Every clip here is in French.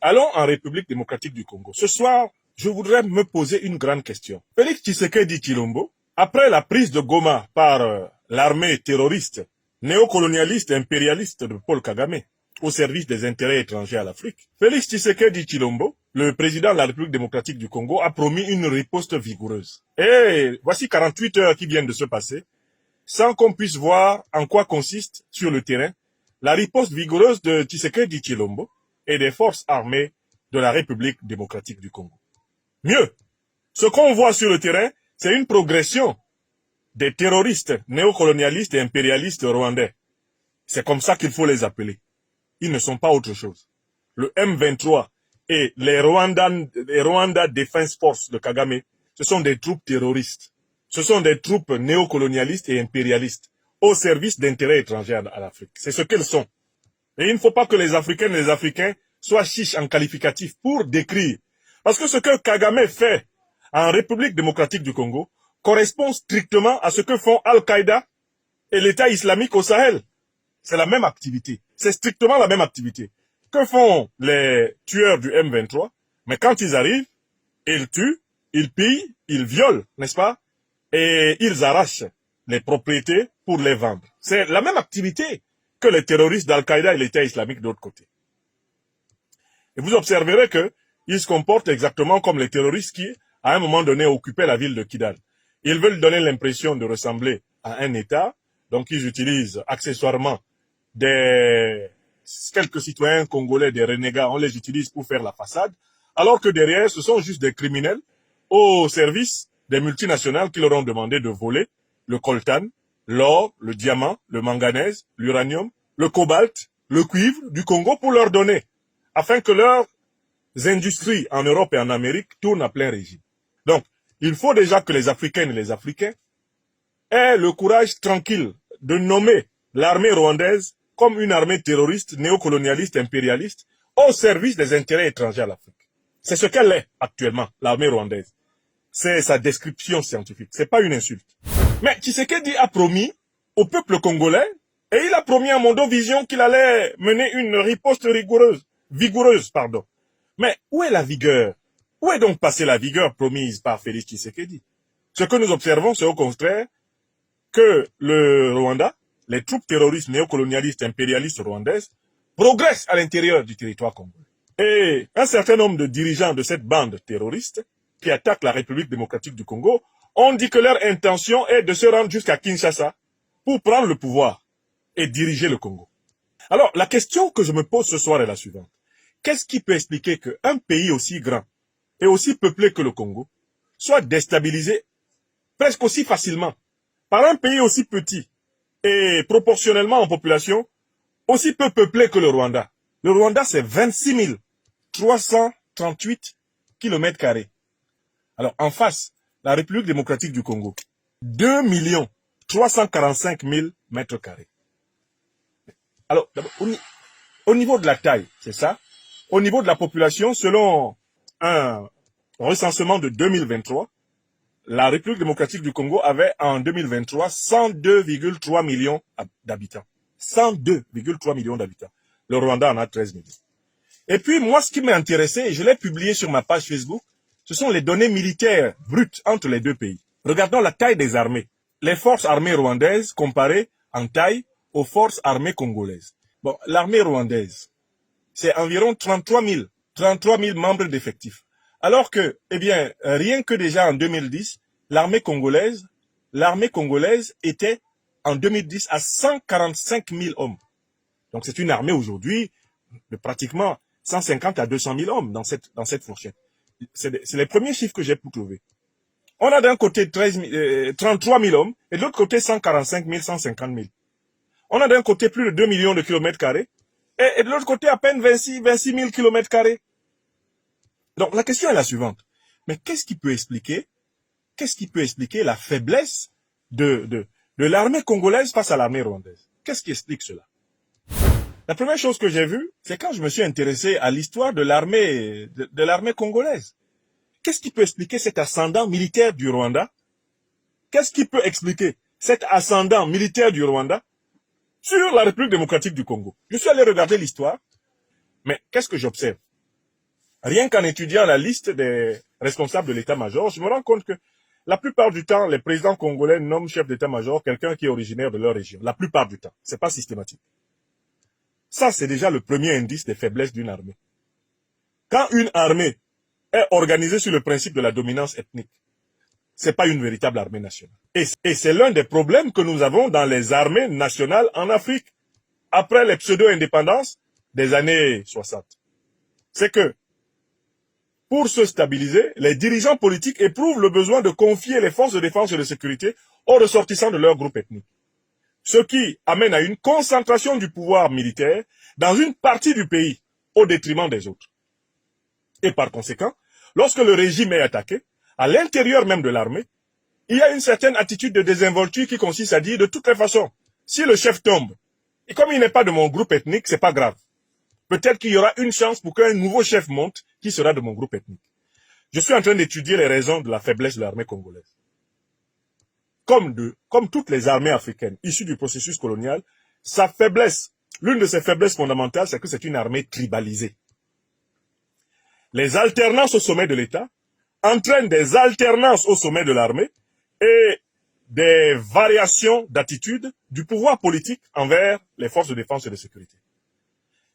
Allons en République démocratique du Congo. Ce soir, je voudrais me poser une grande question. Félix Tshisekedi Tshilombo, après la prise de Goma par l'armée terroriste, néocolonialiste et impérialiste de Paul Kagame, au service des intérêts étrangers à l'Afrique, Félix Tshisekedi Tshilombo, le président de la République démocratique du Congo, a promis une riposte vigoureuse. Et voici 48 heures qui viennent de se passer, sans qu'on puisse voir en quoi consiste, sur le terrain, la riposte vigoureuse de Tshisekedi Tshilombo et des forces armées de la République démocratique du Congo. Mieux, ce qu'on voit sur le terrain, c'est une progression des terroristes néocolonialistes et impérialistes rwandais. C'est comme ça qu'il faut les appeler. Ils ne sont pas autre chose. Le M23 et les Rwanda Defense Force de Kagame, ce sont des troupes terroristes. Ce sont des troupes néocolonialistes et impérialistes au service d'intérêts étrangers à l'Afrique. C'est ce qu'elles sont. Et il ne faut pas que les Africaines et les Africains soient chiches en qualificatif pour décrire. Parce que ce que Kagame fait en République démocratique du Congo correspond strictement à ce que font Al-Qaïda et l'État islamique au Sahel. C'est la même activité. C'est strictement la même activité. Que font les tueurs du M23? Mais quand ils arrivent, ils tuent, ils pillent, ils violent, n'est-ce pas? Et ils arrachent les propriétés pour les vendre. C'est la même activité que les terroristes d'Al-Qaïda et l'État islamique de l'autre côté. Et vous observerez qu'ils se comportent exactement comme les terroristes qui, à un moment donné, occupaient la ville de Kidal. Ils veulent donner l'impression de ressembler à un État, donc ils utilisent accessoirement quelques citoyens congolais, des renégats, on les utilise pour faire la façade, alors que derrière, ce sont juste des criminels au service des multinationales qui leur ont demandé de voler le coltan, l'or, le diamant, le manganèse, l'uranium, le cobalt, le cuivre du Congo pour leur donner, afin que leurs industries en Europe et en Amérique tournent à plein régime. Donc, il faut déjà que les Africaines et les Africains aient le courage tranquille de nommer l'armée rwandaise comme une armée terroriste, néocolonialiste, impérialiste, au service des intérêts étrangers à l'Afrique. C'est ce qu'elle est actuellement, l'armée rwandaise. C'est sa description scientifique, c'est pas une insulte. Mais Tshisekedi a promis au peuple congolais, et il a promis à Mondovision qu'il allait mener une riposte vigoureuse. Mais où est la vigueur? Où est donc passée la vigueur promise par Félix Tshisekedi? Ce que nous observons, c'est au contraire que le Rwanda, les troupes terroristes néocolonialistes impérialistes rwandaises, progressent à l'intérieur du territoire congolais. Et un certain nombre de dirigeants de cette bande terroriste qui attaque la République démocratique du Congo ont dit que leur intention est de se rendre jusqu'à Kinshasa pour prendre le pouvoir et diriger le Congo. Alors, la question que je me pose ce soir est la suivante. Qu'est-ce qui peut expliquer qu'un pays aussi grand et aussi peuplé que le Congo soit déstabilisé presque aussi facilement par un pays aussi petit et proportionnellement en population aussi peu peuplé que le Rwanda? Le Rwanda, c'est 26 338 km². Alors, en face, la République démocratique du Congo, 2 345 000 m². Alors, au niveau de la taille, c'est ça. Au niveau de la population, selon un recensement de 2023, la République démocratique du Congo avait en 2023 102,3 millions d'habitants. 102,3 millions d'habitants. Le Rwanda en a 13 millions. Et puis, moi, ce qui m'a intéressé, et je l'ai publié sur ma page Facebook, ce sont les données militaires brutes entre les deux pays. Regardons la taille des armées. Les forces armées rwandaises comparées en taille aux forces armées congolaises. Bon, l'armée rwandaise, c'est environ 33 000 membres d'effectifs. Alors que, eh bien, rien que déjà en 2010, l'armée congolaise était en 2010 à 145 000 hommes. Donc c'est une armée aujourd'hui de pratiquement 150 à 200 000 hommes dans cette fourchette. C'est les premiers chiffres que j'ai pu trouver. On a d'un côté 33 000 hommes et de l'autre côté 145 000, 150 000. On a d'un côté plus de 2 millions de kilomètres carrés et de l'autre côté à peine 26 000 kilomètres carrés. Donc la question est la suivante. Mais qu'est-ce qui peut expliquer la faiblesse de l'armée congolaise face à l'armée rwandaise? Qu'est-ce qui explique cela? La première chose que j'ai vue, c'est quand je me suis intéressé à l'histoire de l'armée congolaise. Qu'est-ce qui peut expliquer cet ascendant militaire du Rwanda? Qu'est-ce qui peut expliquer cet ascendant militaire du Rwanda sur la République démocratique du Congo? Je suis allé regarder l'histoire, mais qu'est-ce que j'observe? Rien qu'en étudiant la liste des responsables de l'état-major, je me rends compte que la plupart du temps, les présidents congolais nomment chef d'état-major quelqu'un qui est originaire de leur région. La plupart du temps. C'est pas systématique. Ça, c'est déjà le premier indice des faiblesses d'une armée. Quand une armée est organisée sur le principe de la dominance ethnique, c'est pas une véritable armée nationale. Et c'est l'un des problèmes que nous avons dans les armées nationales en Afrique, après les pseudo-indépendances des années 60. C'est que, pour se stabiliser, les dirigeants politiques éprouvent le besoin de confier les forces de défense et de sécurité aux ressortissants de leur groupe ethnique. Ce qui amène à une concentration du pouvoir militaire dans une partie du pays, au détriment des autres. Et par conséquent, lorsque le régime est attaqué, à l'intérieur même de l'armée, il y a une certaine attitude de désinvolture qui consiste à dire de toutes les façons, si le chef tombe, et comme il n'est pas de mon groupe ethnique, c'est pas grave. Peut-être qu'il y aura une chance pour qu'un nouveau chef monte qui sera de mon groupe ethnique. Je suis en train d'étudier les raisons de la faiblesse de l'armée congolaise. Comme toutes les armées africaines issues du processus colonial, sa faiblesse, l'une de ses faiblesses fondamentales, c'est que c'est une armée tribalisée. Les alternances au sommet de l'État entraînent des alternances au sommet de l'armée et des variations d'attitude du pouvoir politique envers les forces de défense et de sécurité.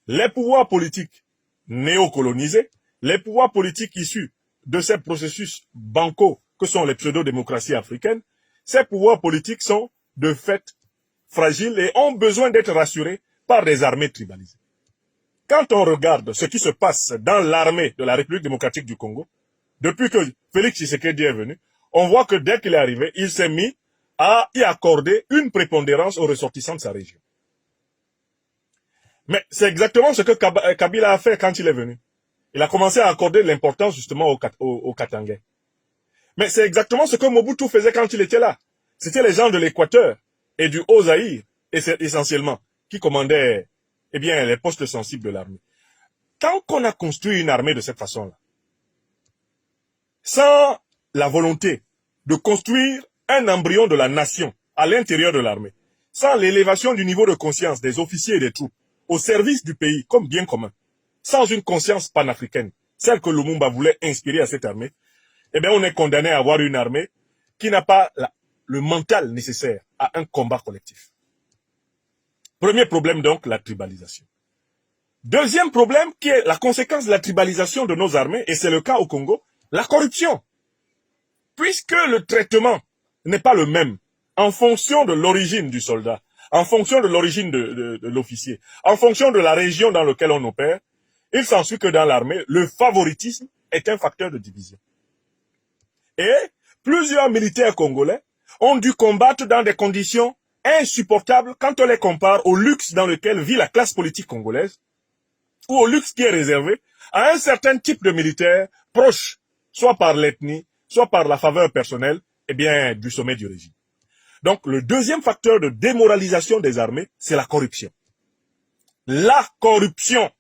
Les pouvoirs politiques néocolonisés, les pouvoirs politiques issus de ces processus bancaux que sont les pseudo-démocraties africaines, ces pouvoirs politiques sont de fait fragiles et ont besoin d'être rassurés par des armées tribalisées. Quand on regarde ce qui se passe dans l'armée de la République démocratique du Congo, depuis que Félix Tshisekedi est venu, on voit que dès qu'il est arrivé, il s'est mis à y accorder une prépondérance aux ressortissants de sa région. Mais c'est exactement ce que Kabila a fait quand il est venu. Il a commencé à accorder de l'importance justement aux Katangais. Mais c'est exactement ce que Mobutu faisait quand il était là. C'était les gens de l'Équateur et du Haut-Zaïre, essentiellement, qui commandaient les postes sensibles de l'armée. Quand on a construit une armée de cette façon-là, sans la volonté de construire un embryon de la nation à l'intérieur de l'armée, sans l'élévation du niveau de conscience des officiers et des troupes au service du pays comme bien commun, sans une conscience panafricaine, celle que Lumumba voulait inspirer à cette armée, on est condamné à avoir une armée qui n'a pas le mental nécessaire à un combat collectif. Premier problème donc, la tribalisation. Deuxième problème qui est la conséquence de la tribalisation de nos armées, et c'est le cas au Congo, la corruption. Puisque le traitement n'est pas le même en fonction de l'origine du soldat, en fonction de l'origine de l'officier, en fonction de la région dans laquelle on opère, il s'ensuit que dans l'armée, le favoritisme est un facteur de division. Et plusieurs militaires congolais ont dû combattre dans des conditions insupportables quand on les compare au luxe dans lequel vit la classe politique congolaise, ou au luxe qui est réservé à un certain type de militaires proches, soit par l'ethnie, soit par la faveur personnelle, du sommet du régime. Donc, le deuxième facteur de démoralisation des armées, c'est la corruption. La corruption.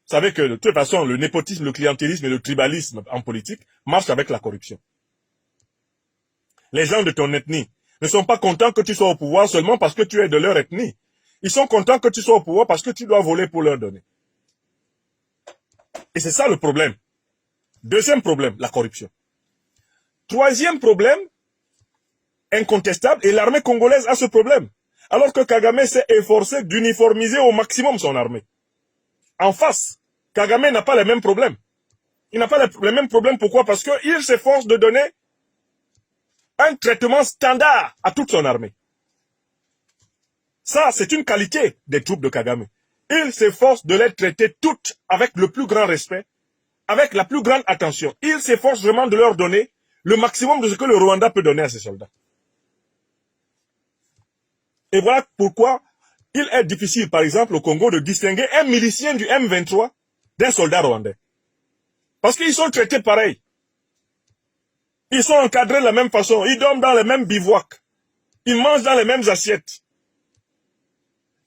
Vous savez que, de toute façon, le népotisme, le clientélisme et le tribalisme en politique marchent avec la corruption. Les gens de ton ethnie ne sont pas contents que tu sois au pouvoir seulement parce que tu es de leur ethnie. Ils sont contents que tu sois au pouvoir parce que tu dois voler pour leur donner. Et c'est ça le problème. Deuxième problème, la corruption. Troisième problème, incontestable, et l'armée congolaise a ce problème. Alors que Kagame s'est efforcé d'uniformiser au maximum son armée. En face, Kagame n'a pas les mêmes problèmes. Il n'a pas les mêmes problèmes. Pourquoi? Parce qu'il s'efforce de donner un traitement standard à toute son armée. Ça, c'est une qualité des troupes de Kagame. Il s'efforce de les traiter toutes avec le plus grand respect, avec la plus grande attention. Il s'efforce vraiment de leur donner le maximum de ce que le Rwanda peut donner à ses soldats. Et voilà pourquoi il est difficile, par exemple, au Congo, de distinguer un milicien du M23 d'un soldat rwandais. Parce qu'ils sont traités pareil. Ils sont encadrés de la même façon. Ils dorment dans les mêmes bivouacs. Ils mangent dans les mêmes assiettes.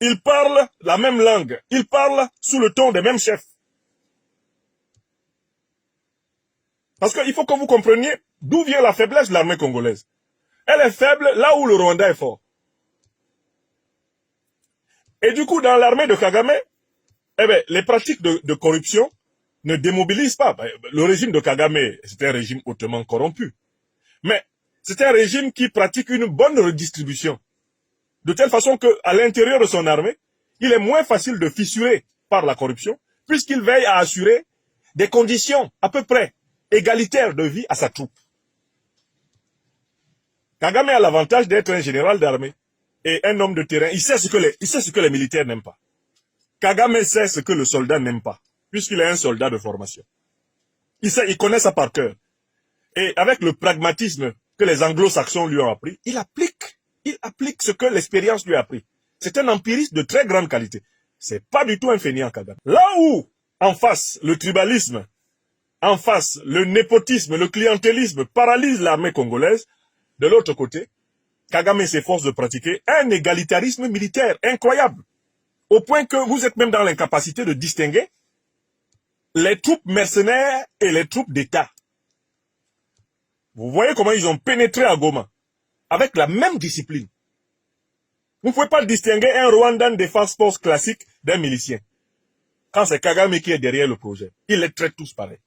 Ils parlent la même langue. Ils parlent sous le ton des mêmes chefs. Parce qu'il faut que vous compreniez d'où vient la faiblesse de l'armée congolaise. Elle est faible là où le Rwanda est fort. Et du coup, dans l'armée de Kagame, Eh bien, les pratiques de corruption ne démobilisent pas. Le régime de Kagame, c'est un régime hautement corrompu. Mais c'est un régime qui pratique une bonne redistribution. De telle façon qu'à l'intérieur de son armée, il est moins facile de fissurer par la corruption, puisqu'il veille à assurer des conditions à peu près égalitaires de vie à sa troupe. Kagame a l'avantage d'être un général d'armée et un homme de terrain. Il sait ce que les militaires n'aiment pas. Kagame sait ce que le soldat n'aime pas, puisqu'il est un soldat de formation. Il connaît ça par cœur. Et avec le pragmatisme que les anglo-saxons lui ont appris, il applique ce que l'expérience lui a appris. C'est un empiriste de très grande qualité. C'est pas du tout un fainéant, Kagame. Là où, en face, le tribalisme, en face, le népotisme, le clientélisme paralyse l'armée congolaise, de l'autre côté, Kagame s'efforce de pratiquer un égalitarisme militaire incroyable, au point que vous êtes même dans l'incapacité de distinguer les troupes mercenaires et les troupes d'État. Vous voyez comment ils ont pénétré à Goma, avec la même discipline. Vous ne pouvez pas distinguer un Rwandan Defense Force classique d'un milicien. Quand c'est Kagame qui est derrière le projet, ils les traitent tous pareil.